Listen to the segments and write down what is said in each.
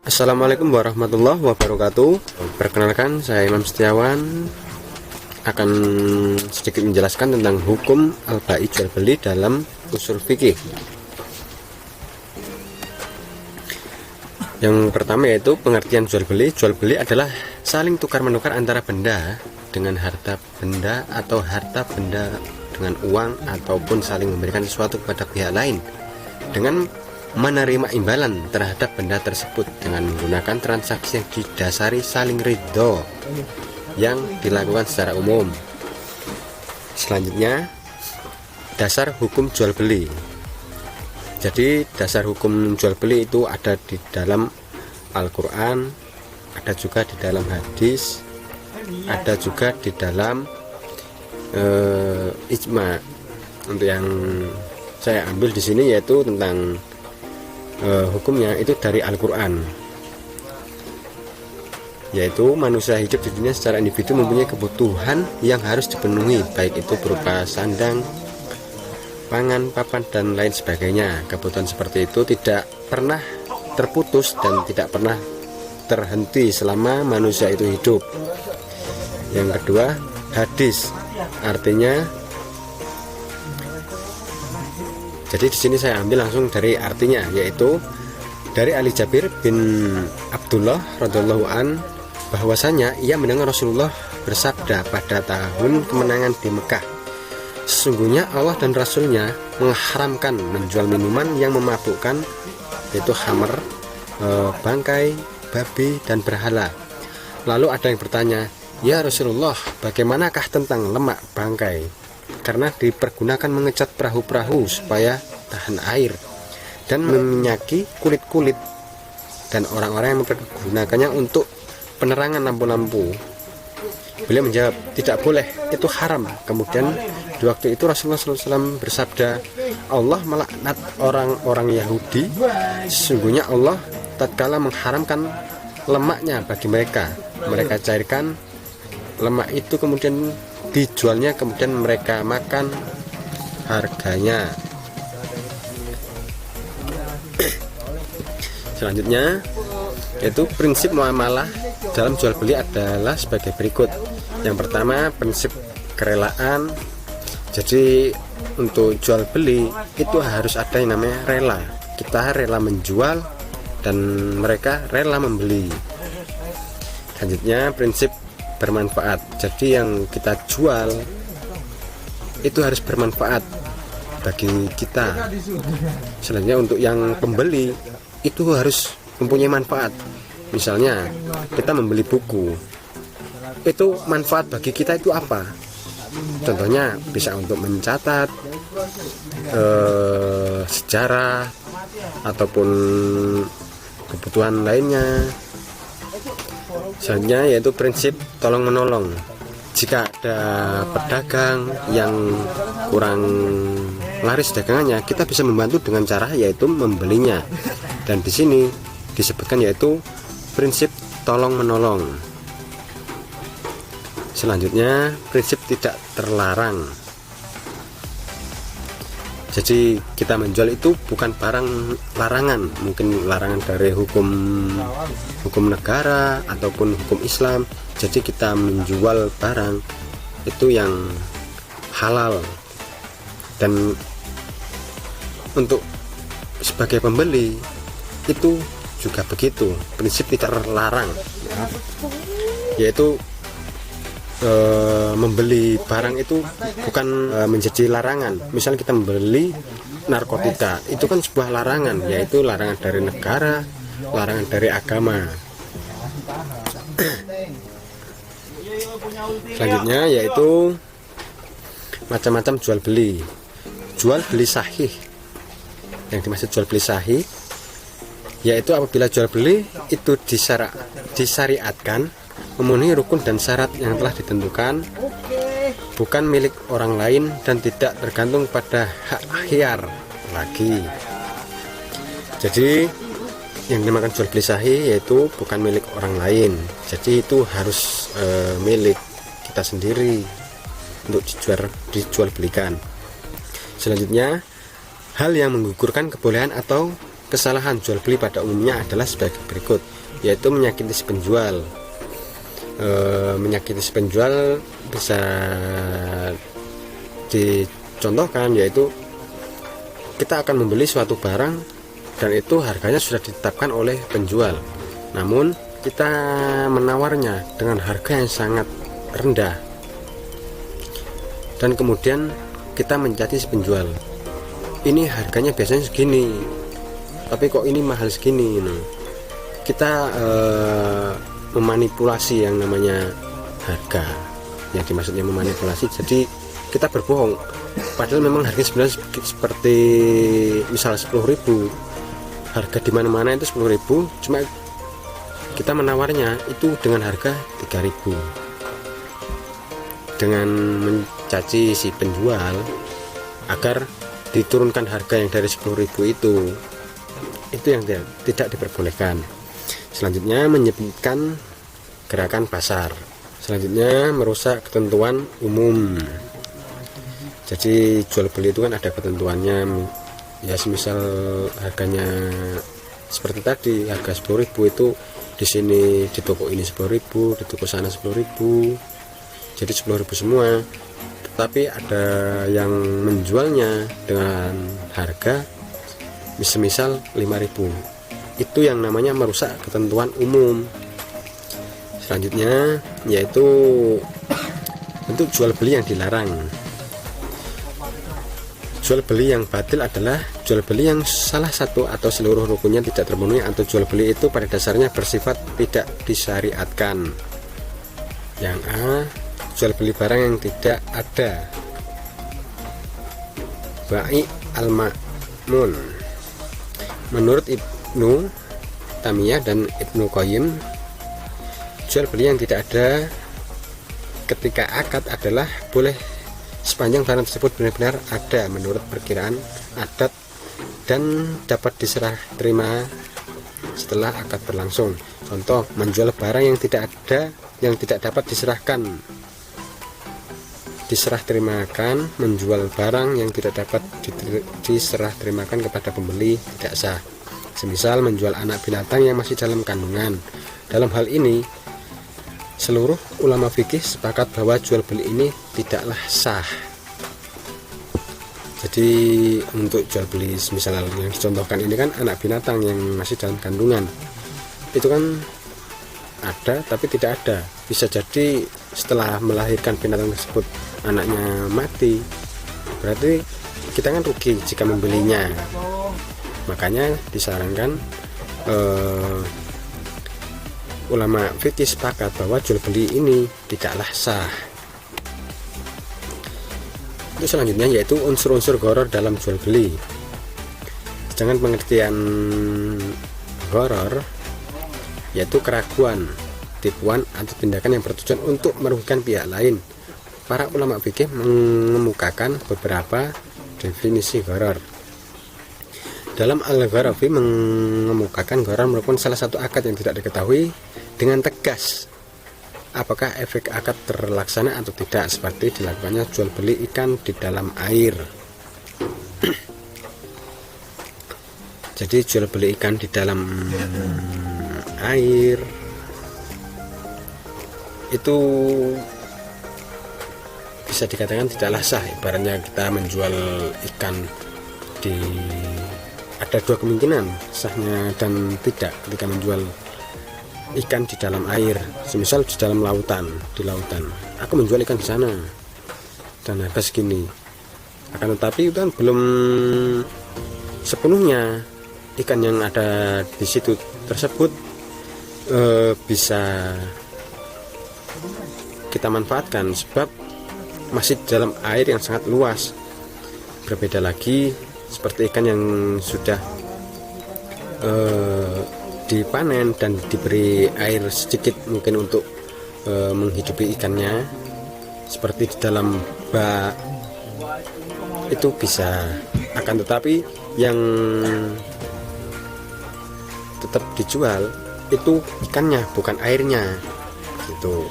Assalamualaikum warahmatullahi wabarakatuh. Perkenalkan, saya Imam Setiawan akan sedikit menjelaskan tentang hukum al-bai jual beli dalam usul fikih. Yang pertama yaitu pengertian jual beli. Jual beli adalah saling tukar menukar antara benda dengan harta benda atau harta benda dengan uang, ataupun saling memberikan sesuatu kepada pihak lain dengan menerima imbalan terhadap benda tersebut dengan menggunakan transaksi yang didasari saling ridho yang dilakukan secara umum. Selanjutnya, dasar hukum jual beli. Jadi dasar hukum jual beli itu ada di dalam Al-Quran, ada juga di dalam hadis, ada juga di dalam ijma. Untuk yang saya ambil di sini yaitu tentang hukumnya itu dari Al-Quran, yaitu manusia hidup di dunia secara individu mempunyai kebutuhan yang harus dipenuhi, baik itu berupa sandang, pangan, papan, dan lain sebagainya. Kebutuhan seperti itu tidak pernah terputus dan tidak pernah terhenti selama manusia itu hidup. Yang kedua, hadis, artinya. Jadi di sini saya ambil langsung dari artinya, yaitu dari Ali Jabir bin Abdullah radhiyallahu an, bahwasanya ia mendengar Rasulullah bersabda pada tahun kemenangan di Mekah, sesungguhnya Allah dan Rasulnya mengharamkan menjual minuman yang memabukkan, yaitu khamr, bangkai, babi, dan berhala. Lalu ada yang bertanya, ya Rasulullah, bagaimanakah tentang lemak bangkai? Karena dipergunakan mengecat perahu-perahu supaya tahan air dan meminyaki kulit-kulit, dan orang-orang yang mempergunakannya untuk penerangan lampu-lampu. Beliau menjawab, tidak boleh, itu haram. Kemudian di waktu itu Rasulullah SAW bersabda, Allah melaknat orang-orang Yahudi, sesungguhnya Allah tatkala mengharamkan lemaknya bagi mereka, mereka cairkan lemak itu kemudian dijualnya, kemudian mereka makan harganya. Selanjutnya yaitu prinsip muamalah dalam jual beli adalah sebagai berikut. Yang pertama, prinsip kerelaan. Jadi untuk jual beli itu harus ada yang namanya rela. Kita rela menjual dan mereka rela membeli. Selanjutnya, prinsip bermanfaat. Jadi yang kita jual itu harus bermanfaat bagi kita. Selanjutnya, untuk yang pembeli itu harus mempunyai manfaat. Misalnya kita membeli buku, itu manfaat bagi kita itu apa? Contohnya bisa untuk mencatat sejarah ataupun kebutuhan lainnya. Selanjutnya yaitu prinsip tolong menolong. Jika ada pedagang yang kurang laris dagangannya, kita bisa membantu dengan cara yaitu membelinya. Dan di sini disebutkan yaitu prinsip tolong menolong. Selanjutnya prinsip tidak terlarang. Jadi kita menjual itu bukan barang larangan, mungkin larangan dari hukum negara ataupun hukum Islam. Jadi kita menjual barang itu yang halal, dan untuk sebagai pembeli itu juga begitu, prinsip tidak terlarang, yaitu membeli barang itu bukan menjadi larangan. Misal kita membeli narkotika, itu kan sebuah larangan, yaitu larangan dari negara, larangan dari agama. Selanjutnya yaitu macam-macam jual beli. Jual beli sahih. Yang dimaksud jual beli sahih yaitu apabila jual beli itu disyariatkan, memenuhi rukun dan syarat yang telah ditentukan, bukan milik orang lain dan tidak tergantung pada hak khiyar lagi. Jadi yang dinamakan jual beli sahih yaitu bukan milik orang lain, jadi itu harus milik kita sendiri untuk dijual belikan. Selanjutnya, hal yang menggugurkan kebolehan atau kesalahan jual beli pada umumnya adalah sebagai berikut, yaitu menyakiti si penjual. Menyakiti si penjual bisa dicontohkan, yaitu kita akan membeli suatu barang dan itu harganya sudah ditetapkan oleh penjual, namun kita menawarnya dengan harga yang sangat rendah, dan kemudian kita mencaci si penjual, ini harganya biasanya segini tapi kok ini mahal segini. Kita memanipulasi yang namanya harga, yang dimaksudnya memanipulasi, jadi kita berbohong padahal memang harga sebenarnya seperti misal 10.000, harga di mana-mana itu 10.000, cuma kita menawarnya itu dengan harga 3.000 dengan mencaci si penjual agar diturunkan harga yang dari 10.000 itu yang tidak diperbolehkan. Selanjutnya menyebutkan gerakan pasar. Selanjutnya merusak ketentuan umum. Jadi jual beli itu kan ada ketentuannya, ya semisal harganya seperti tadi, harga 10.000 itu di sini di toko ini 10.000, di toko sana 10.000, jadi 10.000 semua. Tetapi ada yang menjualnya dengan harga semisal 5.000, itu yang namanya merusak ketentuan umum. Selanjutnya yaitu bentuk jual beli yang dilarang. Jual beli yang batil adalah jual beli yang salah satu atau seluruh rukunnya tidak terpenuhi, atau jual beli itu pada dasarnya bersifat tidak disyariatkan. Yang A, jual beli barang yang tidak ada. Bai al-ma'mun. Menurut Ibnu Taimiyah dan Ibnu Qayyim, jual beli yang tidak ada ketika akad adalah boleh sepanjang barang tersebut benar-benar ada menurut perkiraan adat dan dapat diserah terima setelah akad berlangsung. Contoh, menjual barang yang tidak ada, yang tidak dapat diserah terimakan. Menjual barang yang tidak dapat diserah terimakan kepada pembeli tidak sah. Semisal menjual anak binatang yang masih dalam kandungan. Dalam hal ini seluruh ulama fikih sepakat bahwa jual beli ini tidaklah sah. Jadi untuk jual beli semisal yang dicontohkan ini kan anak binatang yang masih dalam kandungan, itu kan ada tapi tidak ada. Bisa jadi setelah melahirkan binatang tersebut anaknya mati, berarti kita kan rugi jika membelinya. Makanya disarankan ulama fikih sepakat bahwa jual beli ini tidaklah sah. Itu selanjutnya yaitu unsur-unsur gharar dalam jual beli. Sedangkan pengertian gharar yaitu keraguan, tipuan atau tindakan yang bertujuan untuk merugikan pihak lain. Para ulama fikih mengemukakan beberapa definisi gharar. Dalam Al-Gharafi mengemukakan gharar merupakan salah satu akad yang tidak diketahui dengan tegas apakah efek akad terlaksana atau tidak, seperti dilakukannya jual beli ikan di dalam air. Jadi jual beli ikan di dalam air itu bisa dikatakan tidaklah sah. Ibaratnya kita menjual ikan di, ada dua kemungkinan sahnya dan tidak ketika menjual ikan di dalam air. Semisal di dalam lautan, di lautan aku menjual ikan di sana dan harga segini, akan tetapi itu kan belum sepenuhnya ikan yang ada di situ tersebut bisa kita manfaatkan, sebab masih di dalam air yang sangat luas. Berbeda lagi seperti ikan yang sudah dipanen dan diberi air sedikit mungkin untuk menghidupi ikannya, seperti di dalam bak, itu bisa. Akan tetapi yang tetap dijual itu ikannya, bukan airnya gitu.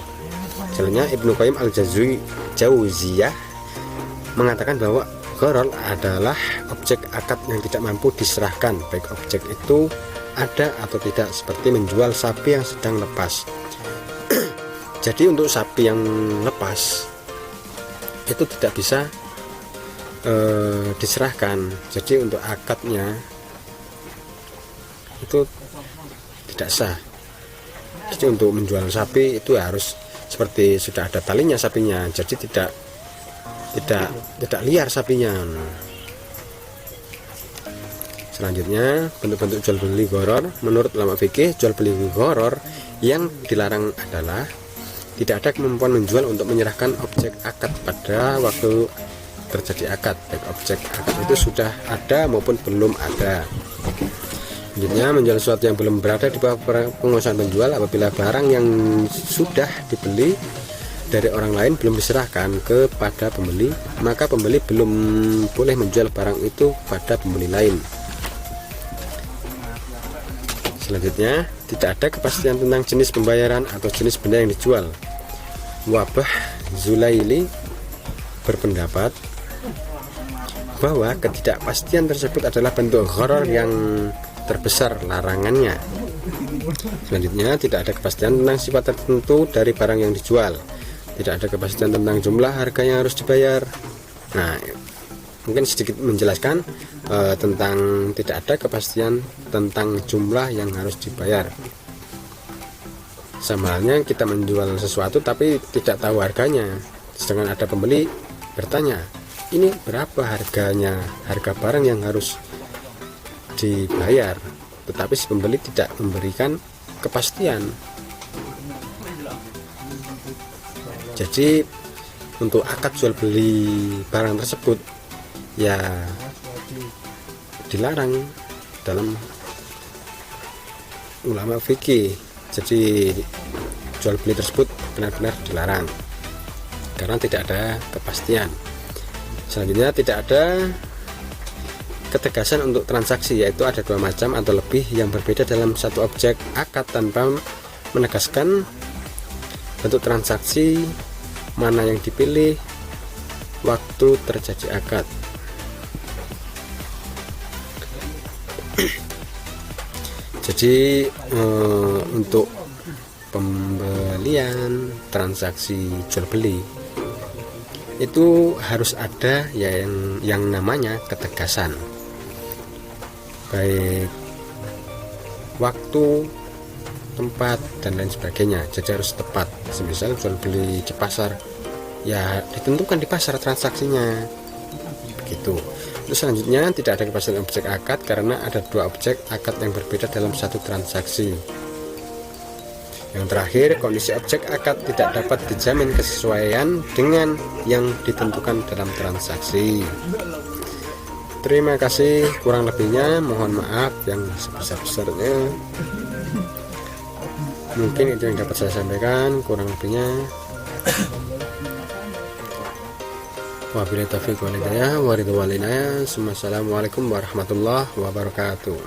Jalannya Ibnu Qayyim al-Jauziyah mengatakan bahwa gharar adalah objek akad yang tidak mampu diserahkan, baik objek itu ada atau tidak, seperti menjual sapi yang sedang lepas. Jadi untuk sapi yang lepas itu tidak bisa diserahkan. Jadi untuk akadnya itu tidak sah. Jadi untuk menjual sapi itu harus seperti sudah ada talinya sapinya, jadi tidak liar sapinya. Selanjutnya, bentuk-bentuk jual beli gharar. Menurut ulama fikih, jual beli gharar yang dilarang adalah tidak ada kemampuan menjual untuk menyerahkan objek akad pada waktu terjadi akad, baik objek akad itu sudah ada maupun belum ada. Selanjutnya, menjual sesuatu yang belum berada di bawah penguasaan penjual. Apabila barang yang sudah dibeli dari orang lain belum diserahkan kepada pembeli, maka pembeli belum boleh menjual barang itu pada pembeli lain. Selanjutnya, tidak ada kepastian tentang jenis pembayaran atau jenis benda yang dijual. Wabah Zulaili berpendapat bahwa ketidakpastian tersebut adalah bentuk gharar yang terbesar larangannya. Selanjutnya, tidak ada kepastian tentang sifat tertentu dari barang yang dijual. Tidak ada kepastian tentang jumlah harga yang harus dibayar. Nah, mungkin sedikit menjelaskan tentang tidak ada kepastian tentang jumlah yang harus dibayar. Sama halnya kita menjual sesuatu tapi tidak tahu harganya, sedangkan ada pembeli bertanya, ini berapa harganya, harga barang yang harus dibayar, tetapi si pembeli tidak memberikan kepastian. Jadi untuk akad jual beli barang tersebut ya dilarang dalam ulama fikih. Jadi jual beli tersebut benar-benar dilarang karena tidak ada kepastian. Selanjutnya, tidak ada ketegasan untuk transaksi, yaitu ada dua macam atau lebih yang berbeda dalam satu objek akad tanpa menegaskan bentuk transaksi mana yang dipilih waktu terjadi akad. Jadi untuk pembelian transaksi jual beli itu harus ada yang namanya ketegasan, baik waktu, tempat, dan lain sebagainya. Jadi harus tepat. Semisal jual beli di pasar, ya ditentukan di pasar transaksinya begitu. Terus selanjutnya, tidak ada kepastian objek akad karena ada dua objek akad yang berbeda dalam satu transaksi. Yang terakhir, kondisi objek akad tidak dapat dijamin kesesuaian dengan yang ditentukan dalam transaksi. Terima kasih, kurang lebihnya mohon maaf yang sebesar-besarnya. Mungkin itu yang dapat saya sampaikan, kurang lebihnya wabillahi taufiq wal hidayah wa ridwan. Assalamualaikum warahmatullahi wabarakatuh.